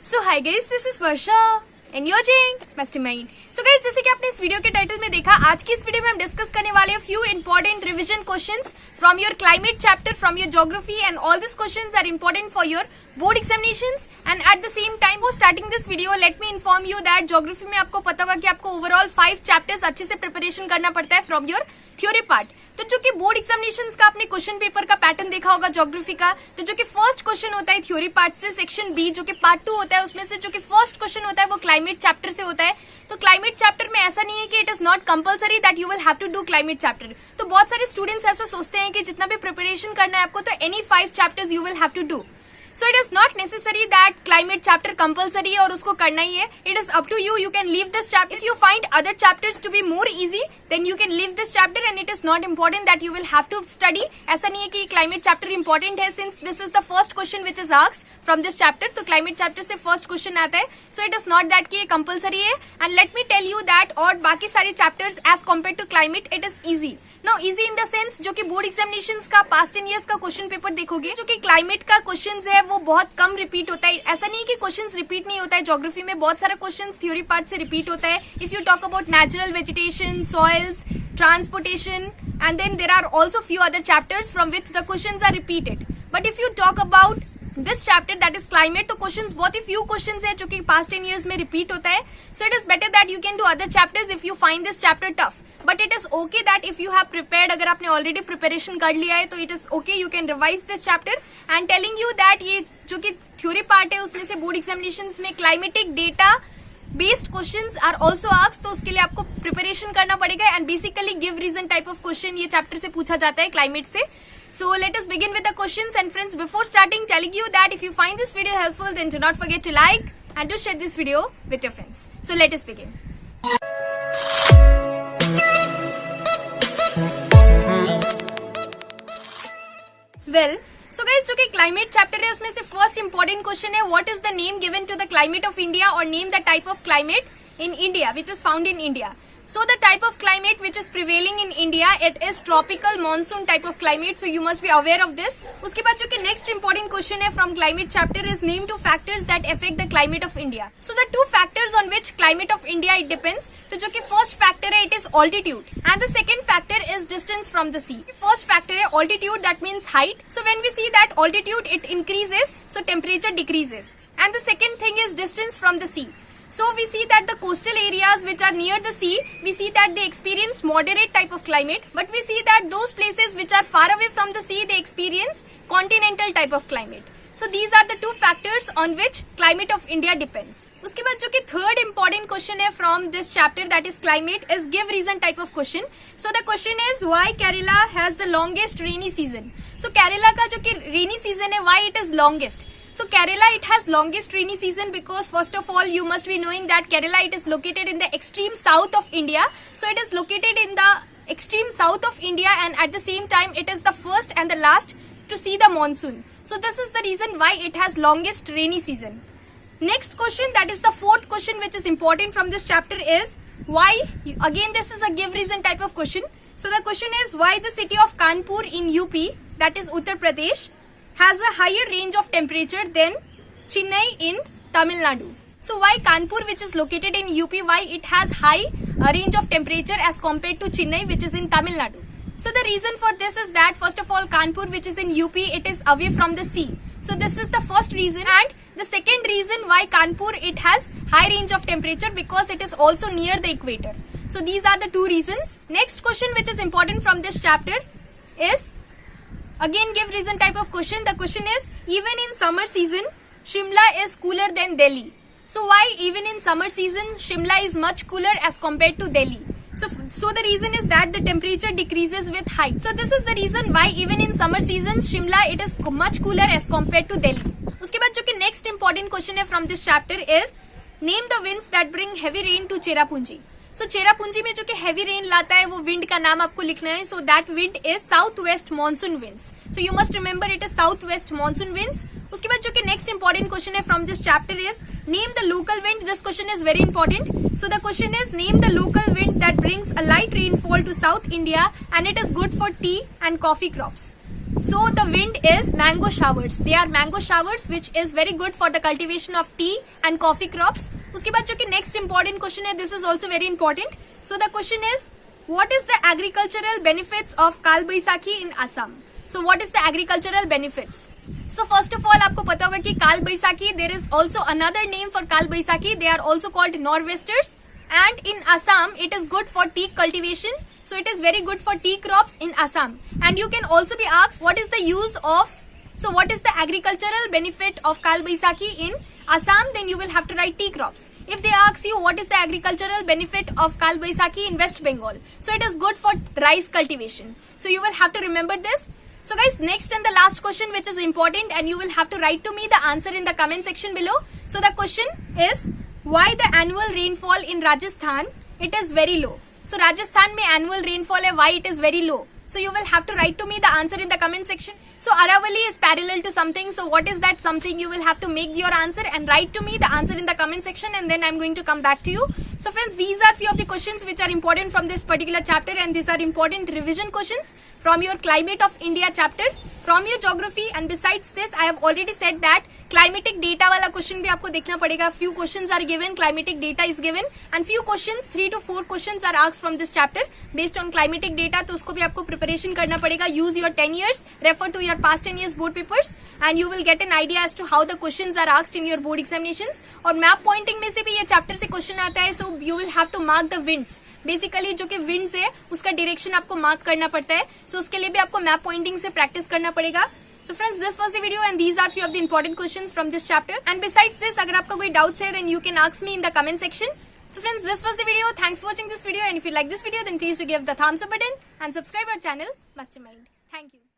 So hi guys, this is Varsha and you are watching Mastermind. So guys, जैसे कि आपने इस वीडियो के टाइटल में देखा, आज की इस वीडियो में हम डिस्कस करने वाले हैं few important revision questions from your climate chapter, from your geography, and all this questions are important for your board examinations. And at the same time, वो starting this video let me inform you that geography में आपको पता होगा कि आपको overall 5 chapters अच्छे से preparation करना पड़ता है फ्रॉम योर थ्योरी पार्ट। तो जो कि बोर्ड एग्जामिनेशंस का आपने क्वेश्चन पेपर का पैटर्न देखा होगा ज्योग्राफी का, तो जो कि फर्स्ट क्वेश्चन होता है थ्योरी पार्ट से, सेक्शन बी जो कि पार्ट 2 होता है, उसमें से जो कि फर्स्ट क्वेश्चन होता है वो क्लाइमेट चैप्टर से होता है। तो क्लाइमेट चैप्टर में ऐसा नहीं है कि it is not compulsory that you will have to do climate chapter. तो बहुत सारे स्टूडेंट्स ऐसा सोचते हैं कि जितना भी प्रिपरेशन करना है आपको, तो any 5 chapters you will have to do. So it is not necessary that climate chapter compulsory है और उसको करना ही है. It is up to you. You can leave this chapter. If you find other chapters to be more easy, then you can leave this chapter and it is not important that you will have to study. ऐसा नहीं है कि climate chapter important है, since this is the first question which is asked from this chapter. तो climate chapter से first question आता है. So it is not that कि ये compulsory है. And let me tell you that और बाकी सारे chapters as compared to climate, it is easy. Now easy in the sense जो कि board examinations का past 10 years का question paper देखोगे, जो कि climate का questions है वो बहुत कम रिपीट होता है। ऐसा नहीं कि क्वेश्चंस रिपीट नहीं होता है, ज्योग्राफी में बहुत सारा क्वेश्चंस थ्योरी पार्ट से रिपीट होता है। If you talk about natural vegetation, soils, transportation, and then there are also few other chapters from which the questions are repeated. But if you talk about this chapter that is climate, तो questions बहुत ही few questions है जो कि past 10 years में repeat होता है। So it is better that you can do other chapters if you find this chapter tough. But it is okay that if you have prepared, अगर आपने ऑलरेडी प्रिपरेशन कर लिया है तो it is okay, you can revise this chapter. And telling you that ये जो कि theory part है उसमें से बोर्ड एग्जामिनेशंस में climatic data based questions are also asked, तो उसके लिए आपको प्रिपरेशन करना पड़ेगा। And basically give reason type of question ये चैप्टर से पूछा जाता है क्लाइमेट से। So let us begin with the questions, and friends, before starting, telling you that if you find this video helpful, then do not forget to like and to share this video with your friends. So let us begin. Well, so guys, जो कि climate chapter है उसमें से first important question है, what is the name given to the climate of India, or name the type of climate in India which is found in India. So the type of climate which is prevailing in India, it is tropical monsoon type of climate. So you must be aware of this. उसके बाद जो कि next important question है from climate chapter is name 2 factors that affect the climate of India. So the 2 factors on which climate of India it depends. तो जो कि first factor है it is altitude, and the second factor is distance from the sea. First factor है altitude, that means height. So when we see that altitude it increases, so temperature decreases. And the second thing is distance from the sea. So we see that the coastal areas which are near the sea, we see that they experience moderate type of climate, but we see that those places which are far away from the sea, they experience continental type of climate. So these are the 2 factors on which climate of India depends. उसके बाद जो कि third important question है from this chapter, that is climate, is give reason type of question. So the question is why Kerala has the longest rainy season. So Kerala का जो कि rainy season है, why it is longest. So Kerala, it has longest rainy season because first of all you must be knowing that Kerala, it is located in the extreme south of India. So it is located in the extreme south of India, and at the same time it is the first and the last to see the monsoon. So this is the reason why it has longest rainy season. Next question, that is the 4th question which is important from this chapter, is why, again this is a give reason type of question. So the question is why the city of Kanpur in UP, that is Uttar Pradesh, has a higher range of temperature than Chennai in Tamil Nadu. So why Kanpur, which is located in UP, why it has high range of temperature as compared to Chennai, which is in Tamil Nadu? So the reason for this is that first of all Kanpur, which is in UP, it is away from the sea. So this is the first reason, and the second reason why Kanpur it has high range of temperature, because it is also near the equator. So these are the 2 reasons. Next question which is important from this chapter is again give reason type of question. The question is even in summer season Shimla is cooler than Delhi. So why even in summer season Shimla is much cooler as compared to Delhi? So the reason is that the temperature decreases with height. So this is the reason why even in summer season Shimla it is much cooler as compared to Delhi. उसके बाद जो कि next important question है from this chapter is name the winds that bring heavy rain to Cherrapunji. So Cherrapunji में जो कि heavy rain लाता है वो विंड का नाम आपको लिखना है. So that wind is south west monsoon winds. So you must remember it is south west monsoon winds. उसके बाद जो कि नेक्स्ट इंपॉर्टेंट क्वेश्चन है from this chapter is name the local wind. This question is very important. So the question is name the local wind that brings a light rainfall to south India and it is good for tea and coffee crops. So the wind is mango showers. They are mango showers which is very good for the cultivation of tea and coffee crops. उसके बाद जो कि next important question है, this is also very important. So the question is, what is the agricultural benefits of Kal Baisakhi in Assam? So what is the agricultural benefits? So first of all आपको पता होगा कि Kal Baisakhi, there is also another name for Kal Baisakhi. They are also called nor'westers. And in Assam, it is good for tea cultivation. So it is very good for tea crops in Assam. And you can also be asked, what is the use of, so what is the agricultural benefit of Kal Baisakhi in Assam? Then you will have to write tea crops. If they ask you what is the agricultural benefit of Kal Baisakhi in West Bengal, so it is good for rice cultivation. So you will have to remember this. So guys, next and the last question which is important, and you will have to write to me the answer in the comment section below. So the question is, why the annual rainfall in Rajasthan, it is very low? So Rajasthan में annual rainfall है, why it is very low? So you will have to write to me the answer in the comment section. So Aravali is parallel to something. So what is that something? You will have to make your answer and write to me the answer in the comment section, and then I'm going to come back to you. So friends, these are few of the questions which are important from this particular chapter, and these are important revision questions from your Climate of India chapter, from your geography. And besides this, I have already said that climatic data वाला question भी आपको देखना पड़ेगा. Few questions are given, climatic data is given, and few questions, 3 to 4 questions are asked from this chapter based on climatic data. तो उसको भी आपको preparation करना पड़ेगा. Use your 10 years, refer to your past 10 years board papers, and you will get an idea as to how the questions are asked in your board examinations. और map pointing में से भी ये chapter से question आता है. So you will have to mark the winds. Basically जो कि winds है उसका direction आपको mark करना पड़ता है. So उसके लिए भी आपको map pointing से practice करना पड़ेगा. So friends, this was the video, and these are few of the important questions from this chapter. And besides this, अगर आपका कोई doubts है, then you can ask me in the comment section. So friends, this was the video. Thanks for watching this video, and if you like this video, then please do give the thumbs up button and subscribe our channel Mastermind. Thank you.